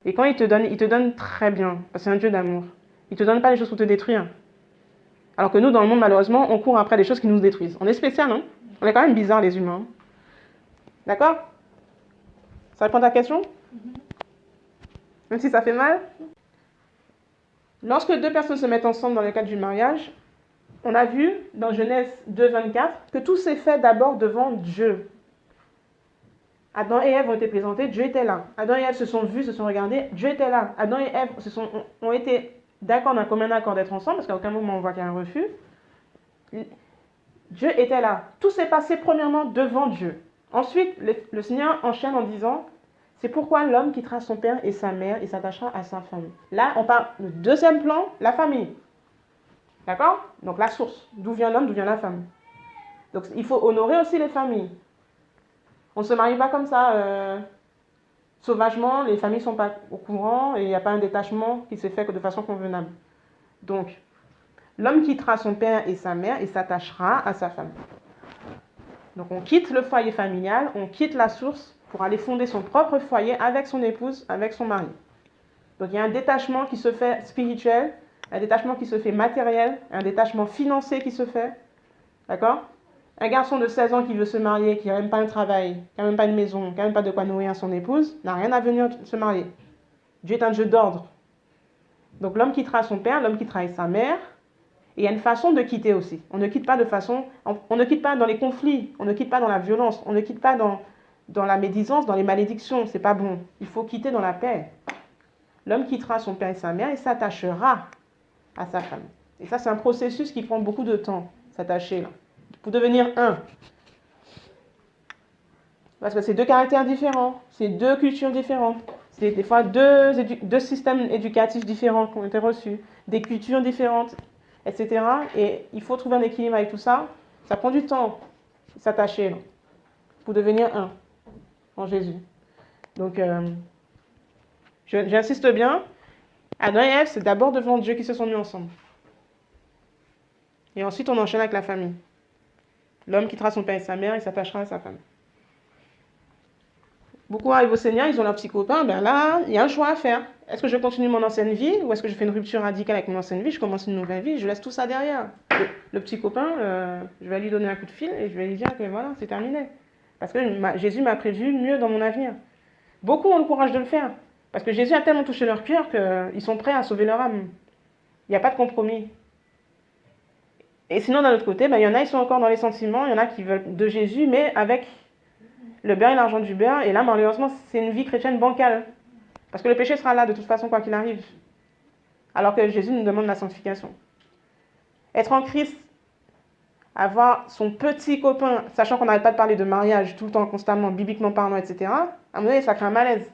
Et quand il te donne très bien, parce que c'est un Dieu d'amour. Il te donne pas des choses pour te détruire. Alors que nous, dans le monde, malheureusement, on court après des choses qui nous détruisent. On est spécial, non? On est quand même bizarre, les humains. D'accord? Ça répond à ta question? Même si ça fait mal? Lorsque deux personnes se mettent ensemble dans le cadre du mariage, on a vu dans Genèse 2:24 que tout s'est fait d'abord devant Dieu. Adam et Ève ont été présentés, Dieu était là. Adam et Ève se sont vus, se sont regardés, Dieu était là. Adam et Ève ont été d'accord d'un commun accord d'être ensemble, parce qu'à aucun moment on voit qu'il y a un refus. Dieu était là. Tout s'est passé premièrement devant Dieu. Ensuite, le Seigneur enchaîne en disant, c'est pourquoi l'homme quittera son père et sa mère et s'attachera à sa femme. Là, on parle du deuxième plan, la famille. D'accord? Donc la source. D'où vient l'homme, d'où vient la femme. Donc il faut honorer aussi les familles. On ne se marie pas comme ça, sauvagement, les familles ne sont pas au courant et il n'y a pas un détachement qui se fait que de façon convenable. Donc, l'homme quittera son père et sa mère et s'attachera à sa femme. Donc on quitte le foyer familial, on quitte la source pour aller fonder son propre foyer avec son épouse, avec son mari. Donc il y a un détachement qui se fait spirituel, un détachement qui se fait matériel, un détachement financier qui se fait. D'accord? Un garçon de 16 ans qui veut se marier, qui n'a même pas un travail, qui n'a même pas une maison, qui n'a même pas de quoi nourrir son épouse, n'a rien à venir se marier. Dieu est un Dieu d'ordre. Donc l'homme quittera son père, l'homme quittera sa mère. Et il y a une façon de quitter aussi. On ne quitte pas de façon... On ne quitte pas dans les conflits, on ne quitte pas dans la violence, on ne quitte pas dans la médisance, dans les malédictions. C'est pas bon. Il faut quitter dans la paix. L'homme quittera son père et sa mère et s'attachera à sa femme. Et ça, c'est un processus qui prend beaucoup de temps, s'attacher là, pour devenir un. Parce que c'est deux caractères différents, c'est deux cultures différentes, c'est des fois deux systèmes éducatifs différents qui ont été reçus, des cultures différentes, etc. Et il faut trouver un équilibre avec tout ça. Ça prend du temps, s'attacher là, pour devenir un en Jésus. Donc, j'insiste bien, Adam et Ève, c'est d'abord devant Dieu qu'ils se sont mis ensemble. Et ensuite, on enchaîne avec la famille. L'homme quittera son père et sa mère et s'attachera à sa femme. Beaucoup arrivent au Seigneur, ils ont leur petit copain, ben là, il y a un choix à faire. Est-ce que je continue mon ancienne vie ou est-ce que je fais une rupture radicale avec mon ancienne vie, je commence une nouvelle vie, je laisse tout ça derrière. Le petit copain, je vais lui donner un coup de fil et je vais lui dire que voilà, c'est terminé. Parce que Jésus m'a prévu mieux dans mon avenir. Beaucoup ont le courage de le faire. Parce que Jésus a tellement touché leur cœur qu'ils sont prêts à sauver leur âme. Il n'y a pas de compromis. Et sinon, d'un autre côté, ben, il y en a, ils sont encore dans les sentiments, il y en a qui veulent de Jésus, mais avec le beurre et l'argent du beurre. Et là, malheureusement, c'est une vie chrétienne bancale. Parce que le péché sera là de toute façon, quoi qu'il arrive. Alors que Jésus nous demande la sanctification. Être en Christ, avoir son petit copain, sachant qu'on n'arrête pas de parler de mariage tout le temps, constamment, bibliquement parlant, etc., à un moment donné, ça crée un malaise.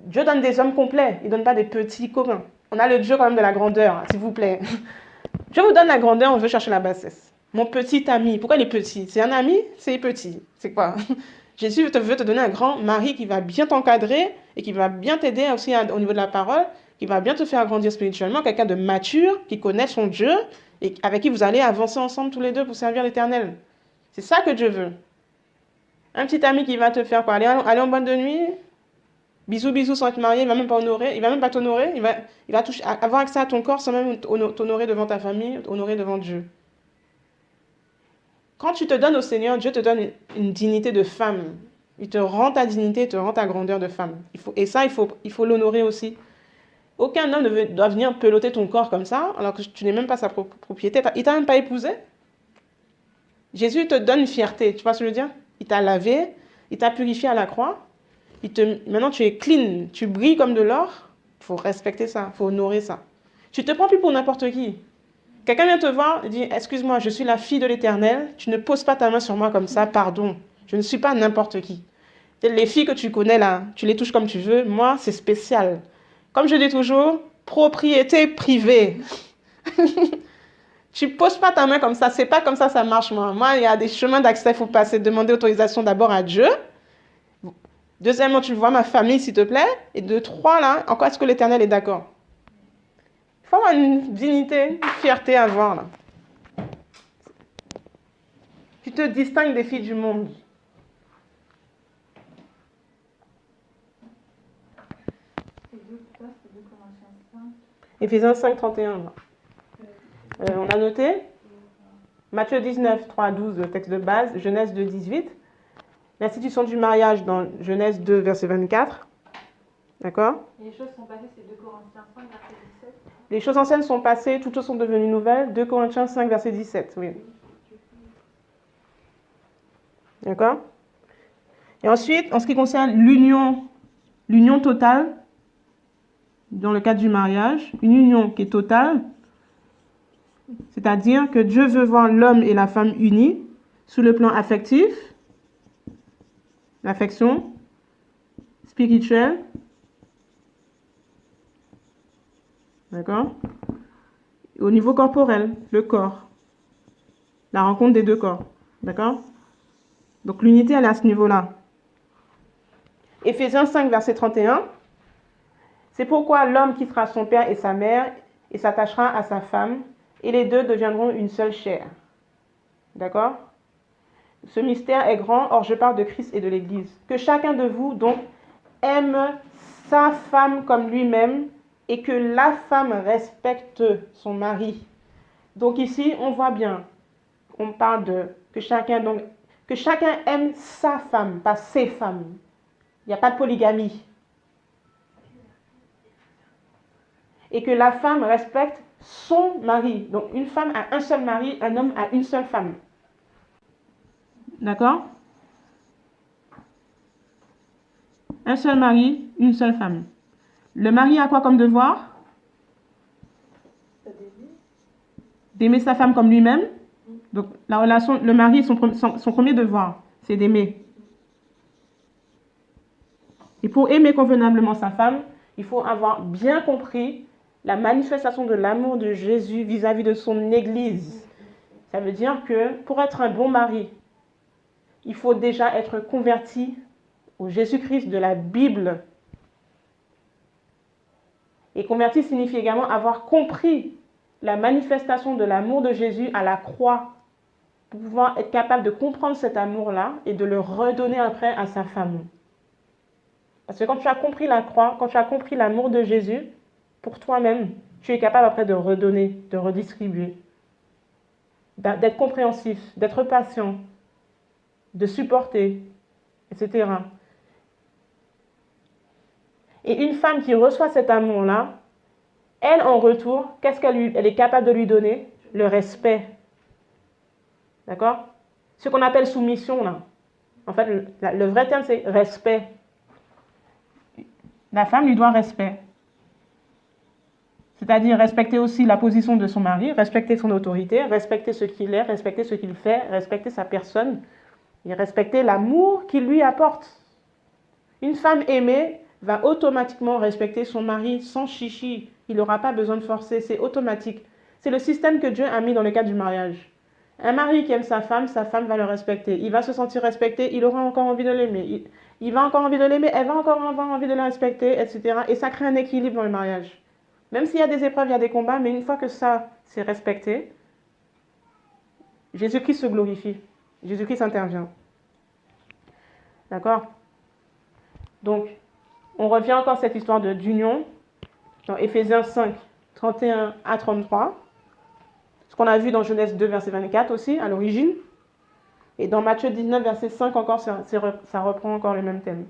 Dieu donne des hommes complets, il ne donne pas des petits copains. On a le Dieu quand même de la grandeur, s'il vous plaît. Dieu vous donne la grandeur, on veut chercher la bassesse. Mon petit ami, pourquoi il est petit? C'est un ami? C'est petit. C'est quoi? Jésus veut te donner un grand mari qui va bien t'encadrer et qui va bien t'aider aussi au niveau de la parole, qui va bien te faire grandir spirituellement, quelqu'un de mature, qui connaît son Dieu et avec qui vous allez avancer ensemble tous les deux pour servir l'Éternel. C'est ça que Dieu veut. Un petit ami qui va te faire quoi? Aller en boîte de nuit, bisous, bisous sans être marié, il va même pas honorer, il va même pas t'honorer, il va avoir accès à ton corps sans même t'honorer devant ta famille, t'honorer devant Dieu. Quand tu te donnes au Seigneur, Dieu te donne une dignité de femme. Il te rend ta dignité, il te rend ta grandeur de femme. Et ça, il faut l'honorer aussi. Aucun homme ne doit venir peloter ton corps comme ça, alors que tu n'es même pas sa propriété. Il t'a même pas épousé. Jésus te donne une fierté, tu vois ce que je veux dire? Il t'a lavé, il t'a purifié à la croix. Maintenant, tu es clean, tu brilles comme de l'or. Il faut respecter ça, il faut honorer ça. Tu ne te prends plus pour n'importe qui. Quelqu'un vient te voir et dit, excuse-moi, je suis la fille de l'Éternel, tu ne poses pas ta main sur moi comme ça, pardon. Je ne suis pas n'importe qui. Les filles que tu connais là, tu les touches comme tu veux, moi, c'est spécial. Comme je dis toujours, propriété privée. Tu poses pas ta main comme ça, c'est pas comme ça marche, moi. Moi, il y a des chemins d'accès, il faut passer, demander autorisation d'abord à Dieu. Deuxièmement, tu vois ma famille, s'il te plaît. Et de trois, là, en quoi est-ce que l'Éternel est d'accord? Il faut avoir une dignité, une fierté à avoir, là. Tu te distingues des filles du monde. Éphésiens 5, 31. On a noté Matthieu 19, 3 à 12, le texte de base, Genèse 2, 18. L'institution du mariage dans Genèse 2, verset 24. D'accord? Les choses sont passées, c'est 2 Corinthiens 5, verset 17. Les choses anciennes sont passées, toutes choses sont devenues nouvelles. 2 Corinthiens 5, verset 17. Oui. D'accord? Et ensuite, en ce qui concerne l'union totale, dans le cadre du mariage, une union qui est totale, c'est-à-dire que Dieu veut voir l'homme et la femme unis sous le plan affectif, l'affection, spirituelle, d'accord? Au niveau corporel, le corps, la rencontre des deux corps, d'accord? Donc l'unité, elle est à ce niveau-là. Éphésiens 5, verset 31. C'est pourquoi l'homme quittera son père et sa mère et s'attachera à sa femme, et les deux deviendront une seule chair. D'accord? Ce mystère est grand, or je parle de Christ et de l'Église. Que chacun de vous, donc, aime sa femme comme lui-même, et que la femme respecte son mari. Donc ici, on voit bien, on parle de que chacun aime sa femme, pas ses femmes. Il n'y a pas de polygamie. Et que la femme respecte son mari. Donc une femme a un seul mari, un homme a une seule femme. D'accord? Un seul mari, une seule femme. Le mari a quoi comme devoir? D'aimer sa femme comme lui-même. Donc la relation, le mari, son premier devoir, c'est d'aimer. Et pour aimer convenablement sa femme, il faut avoir bien compris la manifestation de l'amour de Jésus vis-à-vis de son Église. Ça veut dire que pour être un bon mari, il faut déjà être converti au Jésus-Christ de la Bible. Et converti signifie également avoir compris la manifestation de l'amour de Jésus à la croix, pour pouvoir être capable de comprendre cet amour-là et de le redonner après à sa femme. Parce que quand tu as compris la croix, quand tu as compris l'amour de Jésus, pour toi-même, tu es capable après de redonner, de redistribuer, d'être compréhensif, d'être patient, de supporter, etc. Et une femme qui reçoit cet amour-là, elle, en retour, qu'est-ce qu'elle est capable de lui donner? Le respect. D'accord? Ce qu'on appelle soumission, là. En fait, le vrai terme, c'est respect. La femme lui doit respect. C'est-à-dire respecter aussi la position de son mari, respecter son autorité, respecter ce qu'il est, respecter ce qu'il fait, respecter sa personne et respecter l'amour qu'il lui apporte. Une femme aimée va automatiquement respecter son mari sans chichi. Il n'aura pas besoin de forcer, c'est automatique. C'est le système que Dieu a mis dans le cadre du mariage. Un mari qui aime sa femme va le respecter. Il va se sentir respecté, il aura encore envie de l'aimer. Il va encore envie de l'aimer, elle va encore avoir envie de la respecter, etc. Et ça crée un équilibre dans le mariage. Même s'il y a des épreuves, il y a des combats, mais une fois que ça, c'est respecté, Jésus-Christ se glorifie. Jésus-Christ intervient. D'accord? Donc, on revient encore à cette histoire d'union dans Éphésiens 5, 31 à 33. Ce qu'on a vu dans Genèse 2, verset 24 aussi, à l'origine. Et dans Matthieu 19, verset 5, encore, ça reprend encore le même thème.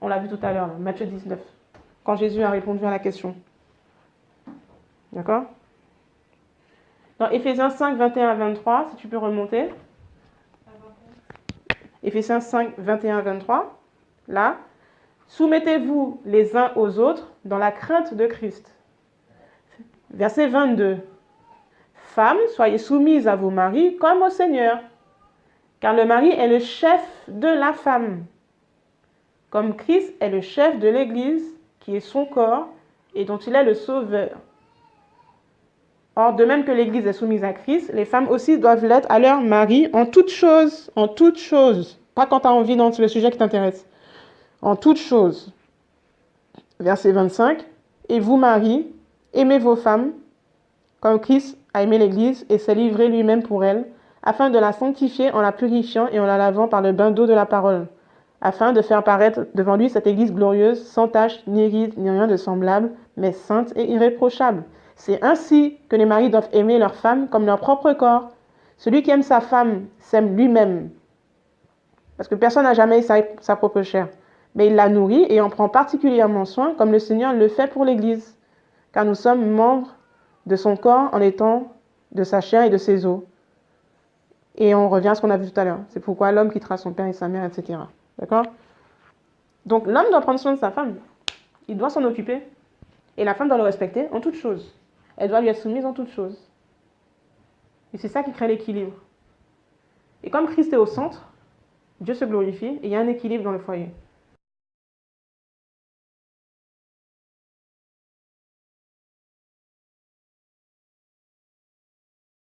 On l'a vu tout à l'heure, Matthieu 19, quand Jésus a répondu à la question. D'accord? Dans Éphésiens 5, 21 à 23, si tu peux remonter. Éphésiens 5, 21 à 23. Là. Soumettez-vous les uns aux autres dans la crainte de Christ. Verset 22. Femmes, soyez soumises à vos maris comme au Seigneur, car le mari est le chef de la femme, comme Christ est le chef de l'Église, qui est son corps et dont il est le sauveur. Or, de même que l'Église est soumise à Christ, les femmes aussi doivent l'être à leur mari en toutes choses, pas quand tu as envie dans le sujet qui t'intéresse, en toutes choses. Verset 25. Et vous, maris, aimez vos femmes, comme Christ a aimé l'Église et s'est livré lui-même pour elle, afin de la sanctifier en la purifiant et en la lavant par le bain d'eau de la parole, afin de faire paraître devant lui cette Église glorieuse, sans tache, ni ride, ni rien de semblable, mais sainte et irréprochable. C'est ainsi que les maris doivent aimer leur femme comme leur propre corps. Celui qui aime sa femme s'aime lui-même. Parce que personne n'a jamais sa propre chair. Mais il la nourrit et en prend particulièrement soin, comme le Seigneur le fait pour l'Église. Car nous sommes membres de son corps en étant de sa chair et de ses os. Et on revient à ce qu'on a vu tout à l'heure. C'est pourquoi l'homme quittera son père et sa mère, etc. D'accord? Donc l'homme doit prendre soin de sa femme. Il doit s'en occuper. Et la femme doit le respecter en toutes choses. Elle doit lui être soumise en toutes choses. Et c'est ça qui crée l'équilibre. Et comme Christ est au centre, Dieu se glorifie et il y a un équilibre dans le foyer.